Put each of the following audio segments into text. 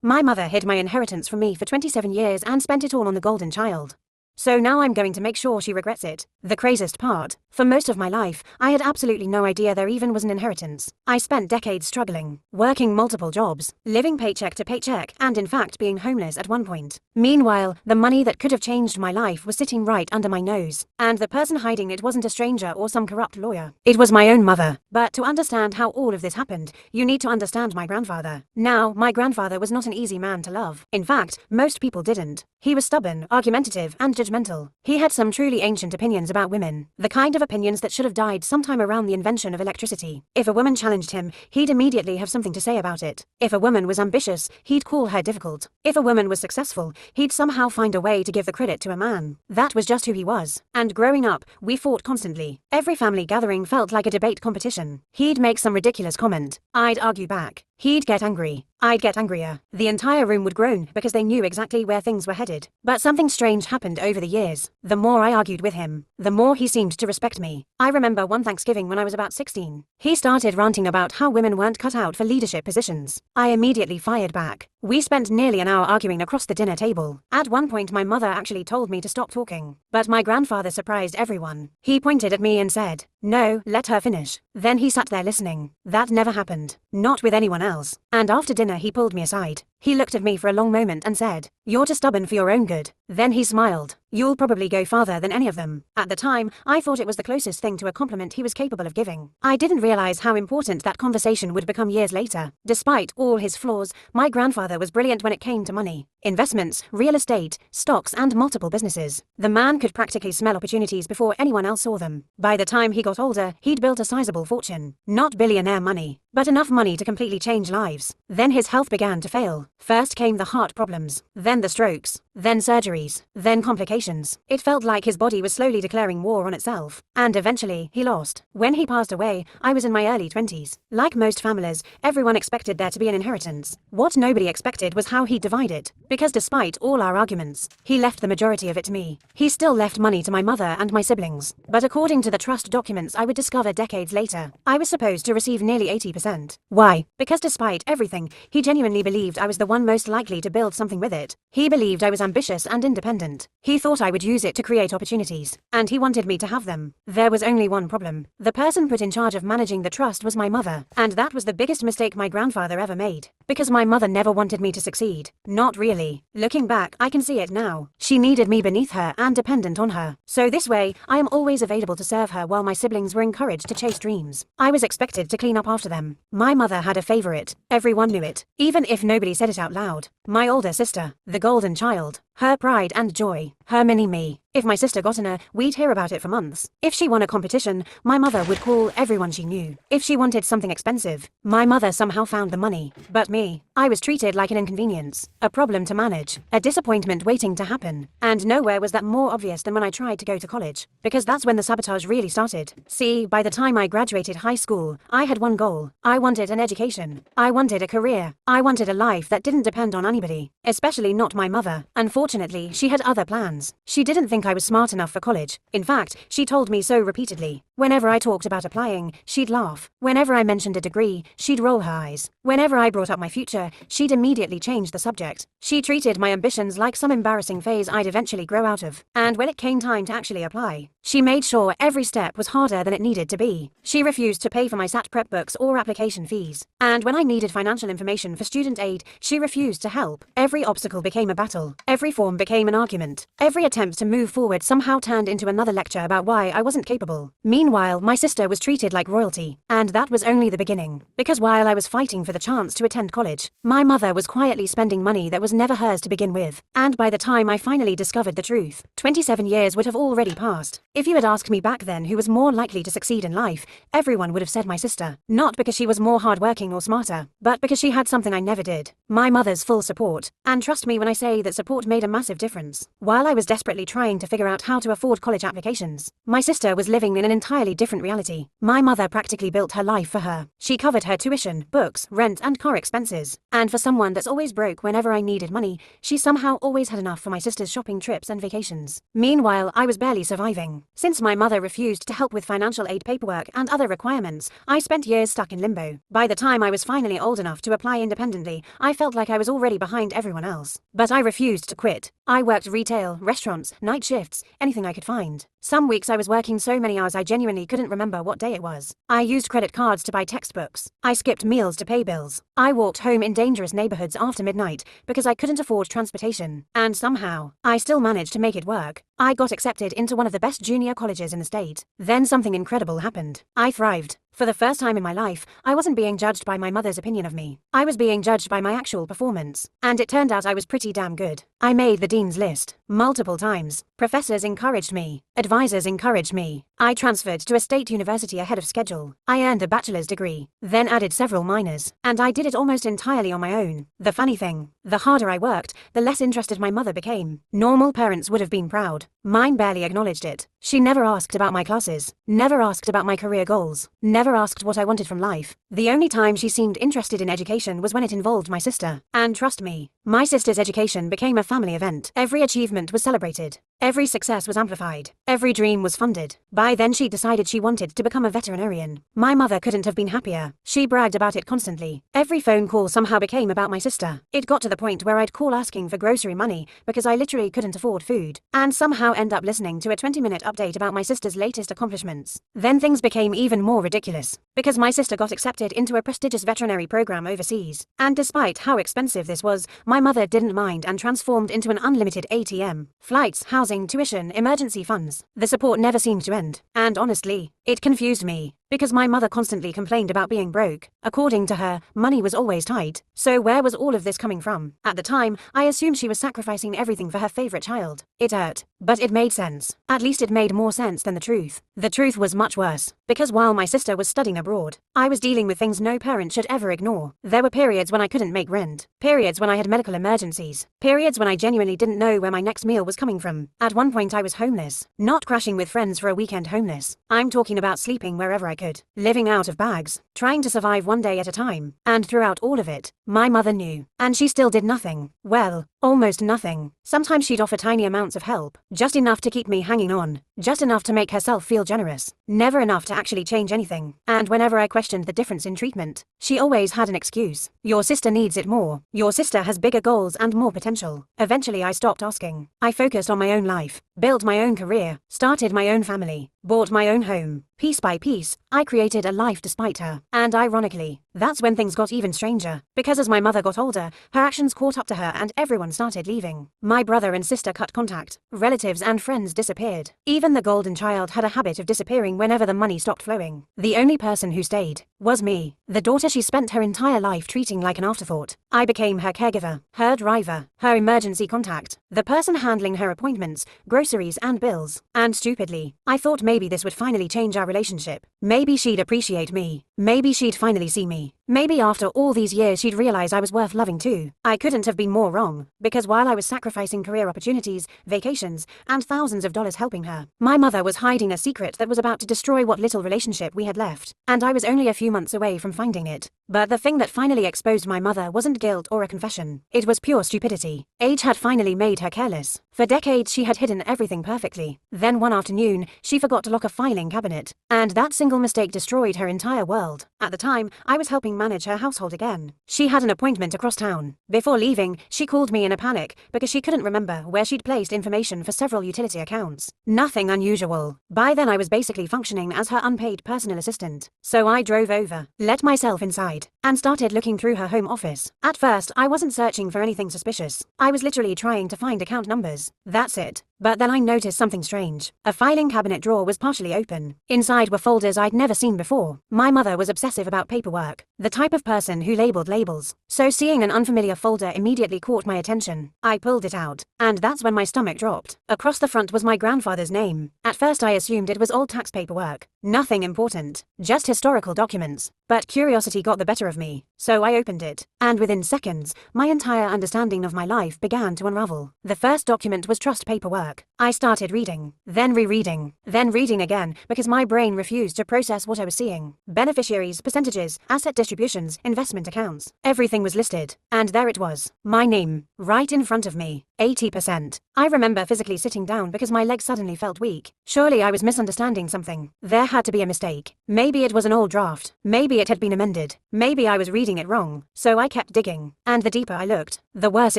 My mother hid my inheritance from me for 27 years and spent it all on the golden child. So now I'm going to make sure she regrets it. The craziest part, for most of my life, I had absolutely no idea there even was an inheritance. I spent decades struggling, working multiple jobs, living paycheck to paycheck, and in fact being homeless at one point. Meanwhile, the money that could have changed my life was sitting right under my nose, and the person hiding it wasn't a stranger or some corrupt lawyer. It was my own mother. But to understand how all of this happened, you need to understand my grandfather. Now, my grandfather was not an easy man to love. In fact, most people didn't. He was stubborn, argumentative, and judgmental. He had some truly ancient opinions about women, the kind of opinions that should have died sometime around the invention of electricity. If a woman challenged him, he'd immediately have something to say about it. If a woman was ambitious, he'd call her difficult. If a woman was successful, he'd somehow find a way to give the credit to a man. That was just who he was. And growing up, we fought constantly. Every family gathering felt like a debate competition. He'd make some ridiculous comment. I'd argue back. He'd get angry. I'd get angrier. The entire room would groan because they knew exactly where things were headed. But something strange happened over the years. The more I argued with him, the more he seemed to respect me. I remember one Thanksgiving when I was about 16. He started ranting about how women weren't cut out for leadership positions. I immediately fired back. We spent nearly an hour arguing across the dinner table. At one point my mother actually told me to stop talking. But my grandfather surprised everyone. He pointed at me and said, "No, let her finish." Then he sat there listening. That never happened. Not with anyone else. And after dinner he pulled me aside. He looked at me for a long moment and said, "You're too stubborn for your own good." Then he smiled. "You'll probably go farther than any of them." At the time, I thought it was the closest thing to a compliment he was capable of giving. I didn't realize how important that conversation would become years later. Despite all his flaws, my grandfather was brilliant when it came to money. Investments, real estate, stocks, and multiple businesses. The man could practically smell opportunities before anyone else saw them. By the time he got older, he'd built a sizable fortune. Not billionaire money, but enough money to completely change lives. Then his health began to fail. First came the heart problems, then the strokes, then surgeries, then complications. It felt like his body was slowly declaring war on itself. And eventually, he lost. When he passed away, I was in my early 20s. Like most families, everyone expected there to be an inheritance. What nobody expected was how he'd divide it. Because despite all our arguments, he left the majority of it to me. He still left money to my mother and my siblings. But according to the trust documents I would discover decades later, I was supposed to receive nearly 80%. Why? Because despite everything, he genuinely believed I was the one most likely to build something with it. He believed I was ambitious and independent. He thought I would use it to create opportunities. And he wanted me to have them. There was only one problem. The person put in charge of managing the trust was my mother. And that was the biggest mistake my grandfather ever made. Because my mother never wanted me to succeed. Not really. Looking back, I can see it now. She needed me beneath her and dependent on her. So this way, I am always available to serve her while my siblings were encouraged to chase dreams. I was expected to clean up after them. My mother had a favorite. Everyone knew it. Even if nobody said it out loud. My older sister, the golden child. Her pride and joy. Her mini-me. If my sister got in her, we'd hear about it for months. If she won a competition, my mother would call everyone she knew. If she wanted something expensive, my mother somehow found the money. But me, I was treated like an inconvenience, a problem to manage, a disappointment waiting to happen. And nowhere was that more obvious than when I tried to go to college. Because that's when the sabotage really started. See, by the time I graduated high school, I had one goal. I wanted an education. I wanted a career. I wanted a life that didn't depend on anybody. Especially not my mother. Unfortunately, she had other plans. She didn't think I was smart enough for college. In fact, she told me so repeatedly. Whenever I talked about applying, she'd laugh. Whenever I mentioned a degree, she'd roll her eyes. Whenever I brought up my future, she'd immediately change the subject. She treated my ambitions like some embarrassing phase I'd eventually grow out of. And when it came time to actually apply, she made sure every step was harder than it needed to be. She refused to pay for my SAT prep books or application fees. And when I needed financial information for student aid, she refused to help. Every obstacle became a battle. Every form became an argument. Every attempt to move forward somehow turned into another lecture about why I wasn't capable. Meanwhile, my sister was treated like royalty. And that was only the beginning. Because while I was fighting for the chance to attend college, my mother was quietly spending money that was never hers to begin with. And by the time I finally discovered the truth, 27 years would have already passed. If you had asked me back then who was more likely to succeed in life, everyone would have said my sister. Not because she was more hardworking or smarter, but because she had something I never did. My mother's full support. And trust me when I say that support made a massive difference. While I was desperately trying to figure out how to afford college applications, my sister was living in an entirely entirely different reality. My mother practically built her life for her. She covered her tuition, books, rent, and car expenses. And for someone that's always broke whenever I needed money, she somehow always had enough for my sister's shopping trips and vacations. Meanwhile, I was barely surviving. Since my mother refused to help with financial aid paperwork and other requirements, I spent years stuck in limbo. By the time I was finally old enough to apply independently, I felt like I was already behind everyone else. But I refused to quit. I worked retail, restaurants, night shifts, anything I could find. Some weeks I was working so many hours I genuinely couldn't remember what day it was. I used credit cards to buy textbooks. I skipped meals to pay bills. I walked home in dangerous neighborhoods after midnight because I couldn't afford transportation. And somehow, I still managed to make it work. I got accepted into one of the best junior colleges in the state. Then something incredible happened. I thrived. For the first time in my life, I wasn't being judged by my mother's opinion of me. I was being judged by my actual performance. And it turned out I was pretty damn good. I made the dean's list multiple times. Professors encouraged me. Advisors encouraged me. I transferred to a state university ahead of schedule. I earned a bachelor's degree, then added several minors, and I did it almost entirely on my own. The funny thing, the harder I worked, the less interested my mother became. Normal parents would have been proud. Mine barely acknowledged it. She never asked about my classes, never asked about my career goals, never asked what I wanted from life. The only time she seemed interested in education was when it involved my sister. And trust me, my sister's education became a family event. Every achievement was celebrated. Every success was amplified. Every dream was funded. By then she decided she wanted to become a veterinarian. My mother couldn't have been happier. She bragged about it constantly. Every phone call somehow became about my sister. It got to the point where I'd call asking for grocery money because I literally couldn't afford food, and somehow end up listening to a 20-minute update about my sister's latest accomplishments. Then things became even more ridiculous because my sister got accepted into a prestigious veterinary program overseas. And despite how expensive this was, my mother didn't mind and transformed into an unlimited ATM. Flights, housing, tuition, emergency funds. The support never seemed to end. And honestly, it confused me. Because my mother constantly complained about being broke. According to her, money was always tight. So where was all of this coming from? At the time, I assumed she was sacrificing everything for her favorite child. It hurt. But it made sense. At least it made more sense than the truth. The truth was much worse. Because while my sister was studying abroad, I was dealing with things no parent should ever ignore. There were periods when I couldn't make rent. Periods when I had medical emergencies. Periods when I genuinely didn't know where my next meal was coming from. At one point I was homeless. Not crashing with friends for a weekend homeless. I'm talking about sleeping wherever I could, living out of bags, trying to survive one day at a time. And throughout all of it, my mother knew. And she still did nothing. Well, almost nothing. Sometimes she'd offer tiny amounts of help, just enough to keep me hanging on, just enough to make herself feel generous, never enough to actually change anything. And whenever I questioned the difference in treatment, she always had an excuse. Your sister needs it more. Your sister has bigger goals and more potential. Eventually I stopped asking. I focused on my own life, built my own career, started my own family, bought my own home. Piece by piece, I created a life despite her. And ironically, that's when things got even stranger. Because as my mother got older, her actions caught up to her and everyone started leaving. My brother and sister cut contact. Relatives and friends disappeared. Even the golden child had a habit of disappearing whenever the money stopped flowing. The only person who stayed was me, the daughter she spent her entire life treating like an afterthought. I became her caregiver, her driver, her emergency contact, the person handling her appointments, groceries and bills. And stupidly, I thought maybe this would finally change our relationship. Maybe she'd appreciate me. Maybe she'd finally see me. Maybe after all these years she'd realize I was worth loving too. I couldn't have been more wrong, because while I was sacrificing career opportunities, vacations, and thousands of dollars helping her, my mother was hiding a secret that was about to destroy what little relationship we had left. And I was only a few months away from finding it. But the thing that finally exposed my mother wasn't guilt or a confession. It was pure stupidity. Age had finally made her careless. For decades she had hidden everything perfectly. Then one afternoon, she forgot to lock a filing cabinet. And that single mistake destroyed her entire world. At the time, I was helping manage her household again. She had an appointment across town. Before leaving, she called me in a panic because she couldn't remember where she'd placed information for several utility accounts. Nothing unusual. By then I was basically functioning as her unpaid personal assistant. So I drove over, let myself inside, and started looking through her home office. At first, I wasn't searching for anything suspicious. I was literally trying to find account numbers. That's it. But then I noticed something strange. A filing cabinet drawer was partially open. Inside were folders I'd never seen before. My mother was obsessive about paperwork, the type of person who labeled labels. So seeing an unfamiliar folder immediately caught my attention. I pulled it out, and that's when my stomach dropped. Across the front was my grandfather's name. At first I assumed it was old tax paperwork. Nothing important, just historical documents. But curiosity got the better of me, so I opened it. And within seconds, my entire understanding of my life began to unravel. The first document was trust paperwork. paperwork. I started reading, then rereading, then reading again because my brain refused to process what I was seeing. Beneficiaries, percentages, asset distributions, investment accounts. Everything was listed. And there it was. My name. Right in front of me. 80%. I remember physically sitting down because my legs suddenly felt weak. Surely I was misunderstanding something. There had to be a mistake. Maybe it was an old draft. Maybe it had been amended. Maybe I was reading it wrong. So I kept digging. And the deeper I looked, the worse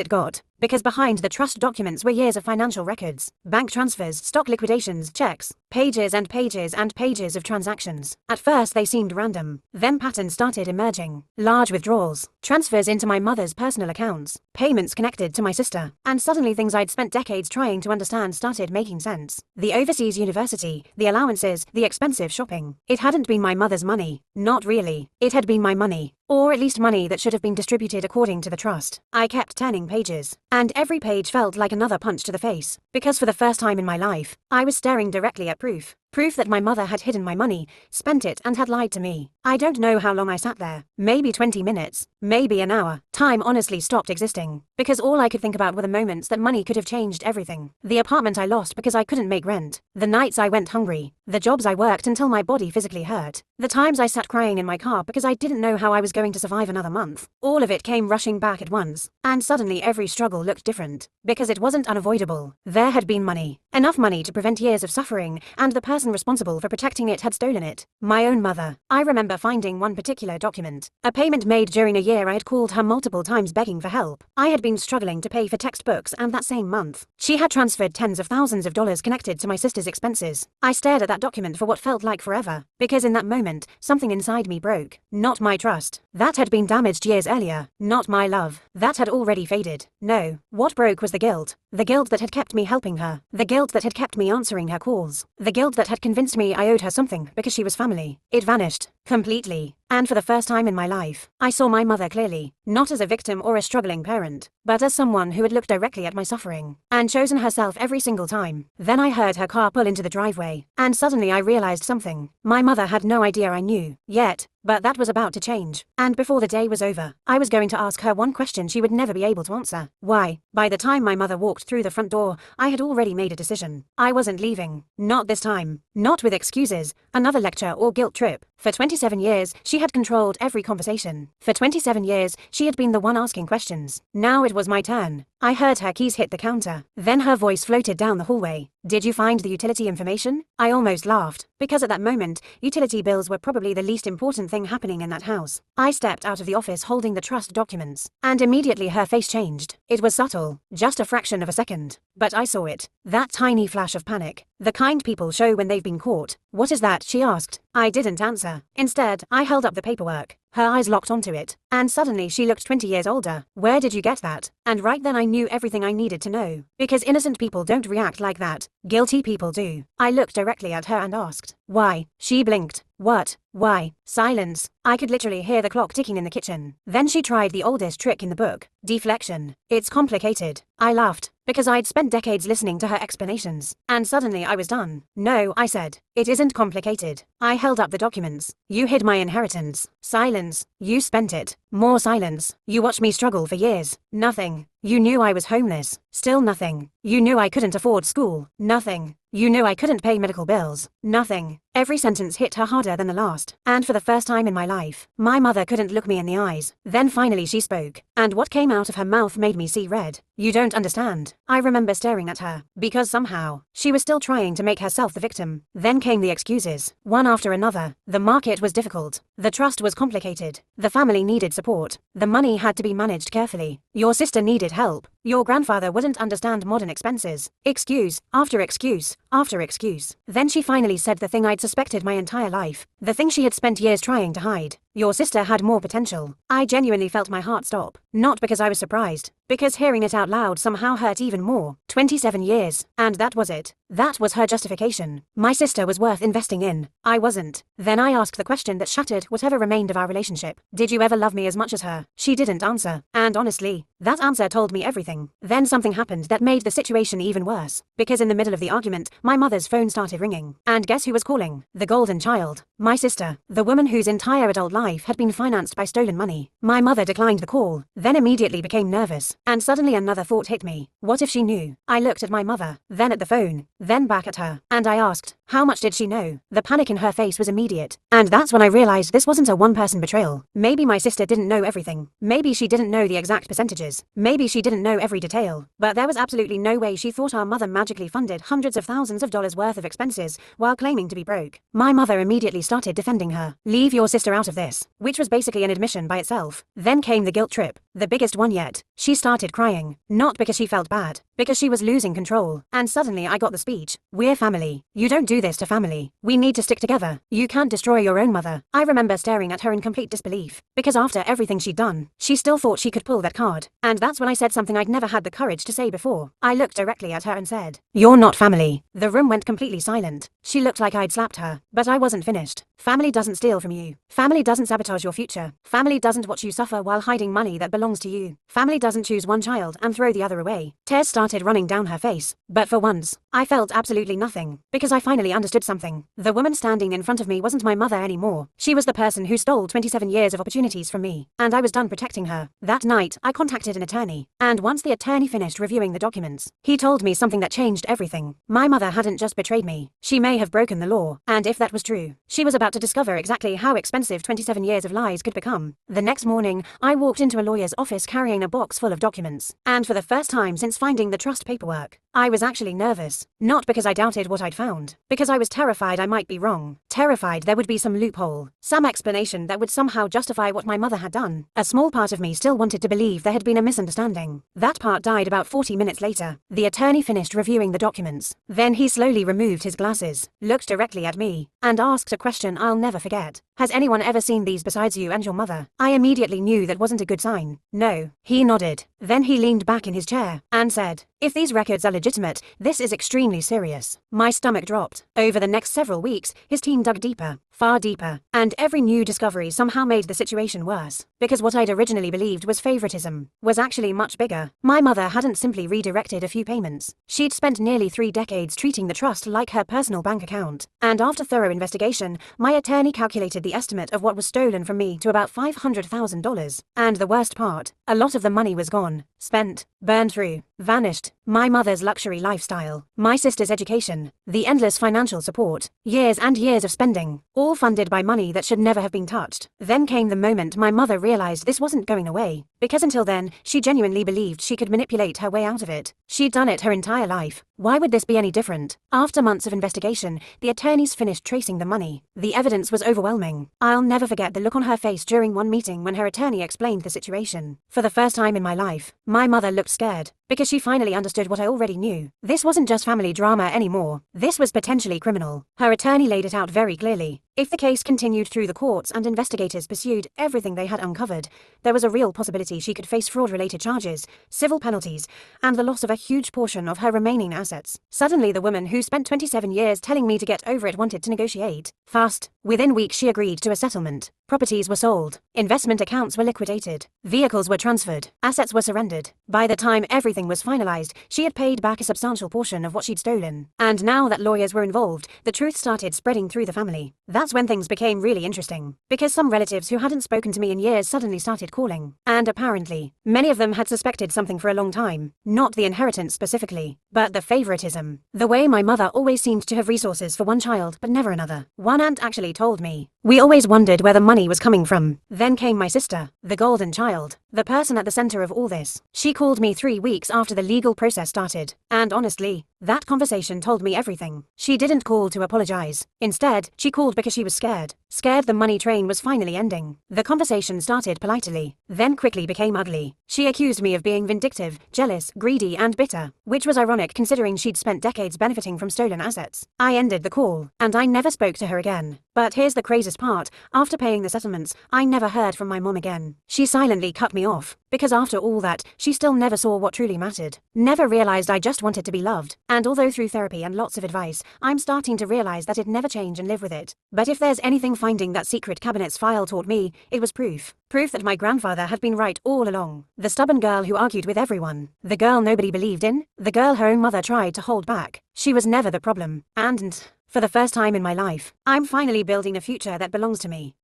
it got. Because behind the trust documents were years of financial records, bank transfers, stock liquidations, checks, pages and pages and pages of transactions. At first they seemed random. Then patterns started emerging. Large withdrawals, transfers into my mother's personal accounts, payments connected to my sister. And suddenly things I'd spent decades trying to understand started making sense. The overseas university, the allowances, the expensive shopping. It hadn't been my mother's money. Not really. It had been my money. Or at least money that should have been distributed according to the trust. I kept turning pages. And every page felt like another punch to the face. Because for the first time in my life, I was staring directly at proof. Proof that my mother had hidden my money, spent it and had lied to me. I don't know how long I sat there. Maybe 20 minutes. Maybe an hour. Time honestly stopped existing. Because all I could think about were the moments that money could have changed everything. The apartment I lost because I couldn't make rent. The nights I went hungry. The jobs I worked until my body physically hurt. The times I sat crying in my car because I didn't know how I was going to survive another month. All of it came rushing back at once. And suddenly every struggle looked different. Because it wasn't unavoidable. There had been money. Enough money to prevent years of suffering, and the person responsible for protecting it had stolen it. My own mother. I remember finding one particular document. A payment made during a year I had called her multiple times begging for help. I had been struggling to pay for textbooks, and that same month, she had transferred tens of thousands of dollars connected to my sister's expenses. I stared at that document for what felt like forever. Because in that moment, something inside me broke. Not my trust. That had been damaged years earlier. Not my love. That had already faded. No. What broke was the guilt. The guilt that had kept me helping her. The guilt that had kept me answering her calls. The guilt that had convinced me I owed her something because she was family. It vanished. Completely. And for the first time in my life, I saw my mother clearly. Not as a victim or a struggling parent, but as someone who had looked directly at my suffering. And chosen herself every single time. Then I heard her car pull into the driveway. And suddenly I realized something. My mother had no idea I knew. Yet. But that was about to change. And before the day was over, I was going to ask her one question she would never be able to answer. Why? By the time my mother walked through the front door, I had already made a decision. I wasn't leaving. Not this time. Not with excuses, another lecture or guilt trip. For 27 years, she had controlled every conversation. For 27 years, she had been the one asking questions. Now it was my turn. I heard her keys hit the counter. Then her voice floated down the hallway. Did you find the utility information? I almost laughed, because at that moment, utility bills were probably the least important thing happening in that house. I stepped out of the office holding the trust documents, and immediately her face changed. It was subtle, just a fraction of a second. But I saw it. That tiny flash of panic. The kind people show when they've been caught. What is that? She asked. I didn't answer. Instead, I held up the paperwork. Her eyes locked onto it. And suddenly she looked 20 years older. Where did you get that? And right then I knew everything I needed to know. Because innocent people don't react like that. Guilty people do. I looked directly at her and asked, why? She blinked. What? Why? Silence. I could literally hear the clock ticking in the kitchen. Then she tried the oldest trick in the book. Deflection. It's complicated. I laughed, because I'd spent decades listening to her explanations. And suddenly I was done. No, I said. It isn't complicated. I held up the documents. You hid my inheritance. Silence. You spent it. More silence. You watched me struggle for years. Nothing. You knew I was homeless. Still nothing. You knew I couldn't afford school. Nothing. You knew I couldn't pay medical bills. Nothing. Every sentence hit her harder than the last. And for the first time in my life, my mother couldn't look me in the eyes. Then finally she spoke. And what came out of her mouth made me see red. You don't understand. I remember staring at her. Because somehow, she was still trying to make herself the victim. Then came the excuses. One after another. The market was difficult. The trust was complicated. The family needed support. The money had to be managed carefully. Your sister needed help. Your grandfather wouldn't understand modern expenses. Excuse, after excuse, after excuse. Then she finally said the thing I'd suspected my entire life. The thing she had spent years trying to hide. Your sister had more potential. I genuinely felt my heart stop. Not because I was surprised. Because hearing it out loud somehow hurt even more. 27 years. And that was it. That was her justification. My sister was worth investing in. I wasn't. Then I asked the question that shattered whatever remained of our relationship. Did you ever love me as much as her? She didn't answer. And honestly, that answer told me everything. everything. Then something happened that made the situation even worse. Because in the middle of the argument, my mother's phone started ringing. And guess who was calling? The golden child. My sister. The woman whose entire adult life had been financed by stolen money. My mother declined the call, then immediately became nervous. And suddenly another thought hit me. What if she knew? I looked at my mother, then at the phone, then back at her. And I asked, how much did she know? The panic in her face was immediate. And that's when I realized this wasn't a one-person betrayal. Maybe my sister didn't know everything. Maybe she didn't know the exact percentages. Maybe she didn't know every detail. But there was absolutely no way she thought our mother magically funded hundreds of thousands of dollars worth of expenses while claiming to be broke. My mother immediately started defending her. Leave your sister out of this. Which was basically an admission by itself. Then came the guilt trip. The biggest one yet. She started crying. Not because she felt bad. Because she was losing control. And suddenly I got the speech. We're family. You don't do this to family. We need to stick together. You can't destroy your own mother. I remember staring at her in complete disbelief. Because after everything she'd done, she still thought she could pull that card. And that's when I said something I'd never had the courage to say before. I looked directly at her and said, "You're not family." The room went completely silent. She looked like I'd slapped her. But I wasn't finished. Family doesn't steal from you. Family doesn't sabotage your future. Family doesn't watch you suffer while hiding money that belongs to you. Family doesn't choose one child and throw the other away. Tears started running down her face. But for once, I felt absolutely nothing. Because I finally understood something. The woman standing in front of me wasn't my mother anymore. She was the person who stole 27 years of opportunities from me. And I was done protecting her. That night, I contacted an attorney. And once the attorney finished reviewing the documents, he told me something that changed everything. My mother hadn't just betrayed me. She may have broken the law. And if that was true, she was about to discover exactly how expensive 27 years of lies could become. The next morning, I walked into a lawyer's office carrying a box full of documents. And for the first time since finding the trust paperwork, I was actually nervous. Not because I doubted what I'd found. Because I was terrified I might be wrong. Terrified there would be some loophole. Some explanation that would somehow justify what my mother had done. A small part of me still wanted to believe there had been a misunderstanding. That part died about 40 minutes later. The attorney finished reviewing the documents. Then he slowly removed his glasses, looked directly at me, and asked a question I'll never forget. Has anyone ever seen these besides you and your mother? I immediately knew that wasn't a good sign. No. He nodded. Then he leaned back in his chair and said, "If these records are legitimate, this is extremely serious." My stomach dropped. Over the next several weeks, his team dug deeper, far deeper, and every new discovery somehow made the situation worse. Because what I'd originally believed was favoritism was actually much bigger. My mother hadn't simply redirected a few payments. She'd spent nearly 3 decades treating the trust like her personal bank account. And after thorough investigation, my attorney calculated the estimate of what was stolen from me to about $500,000. And the worst part, a lot of the money was gone, spent, burned through, vanished. My mother's luxury lifestyle, my sister's education, the endless financial support, years and years of spending, all funded by money that should never have been touched. Then came the moment my mother realized this wasn't going away. Because until then, she genuinely believed she could manipulate her way out of it. She'd done it her entire life. Why would this be any different? After months of investigation, the attorneys finished tracing the money. The evidence was overwhelming. I'll never forget the look on her face during one meeting when her attorney explained the situation. For the first time in my life, my mother looked scared. Because she finally understood what I already knew. This wasn't just family drama anymore. This was potentially criminal. Her attorney laid it out very clearly. If the case continued through the courts and investigators pursued everything they had uncovered, there was a real possibility she could face fraud-related charges, civil penalties, and the loss of a huge portion of her remaining assets. Suddenly the woman who spent 27 years telling me to get over it wanted to negotiate. Fast. Within weeks she agreed to a settlement. Properties were sold. Investment accounts were liquidated. Vehicles were transferred. Assets were surrendered. By the time everything was finalized, she had paid back a substantial portion of what she'd stolen. And now that lawyers were involved, the truth started spreading through the family. That's when things became really interesting. Because some relatives who hadn't spoken to me in years suddenly started calling. And apparently, many of them had suspected something for a long time. Not the inheritance specifically, but the favoritism. The way my mother always seemed to have resources for one child, but never another. One aunt actually told me, "We always wondered where the money was coming from." Then came my sister, the golden child, the person at the center of all this. She called me 3 weeks after the legal process started. And honestly, that conversation told me everything. She didn't call to apologize. Instead, she called because she was scared. Scared the money train was finally ending. The conversation started politely, then quickly became ugly. She accused me of being vindictive, jealous, greedy, and bitter, which was ironic considering she'd spent decades benefiting from stolen assets. I ended the call, and I never spoke to her again. But here's the craziest part. After paying the settlements, I never heard from my mom again. She silently cut me off. Because after all that, she still never saw what truly mattered. Never realized I just wanted to be loved. And although through therapy and lots of advice, I'm starting to realize that it'd never change and live with it. But if there's anything finding that secret cabinet's file taught me, it was proof. Proof that my grandfather had been right all along. The stubborn girl who argued with everyone. The girl nobody believed in. The girl her own mother tried to hold back. She was never the problem. And for the first time in my life, I'm finally building a future that belongs to me.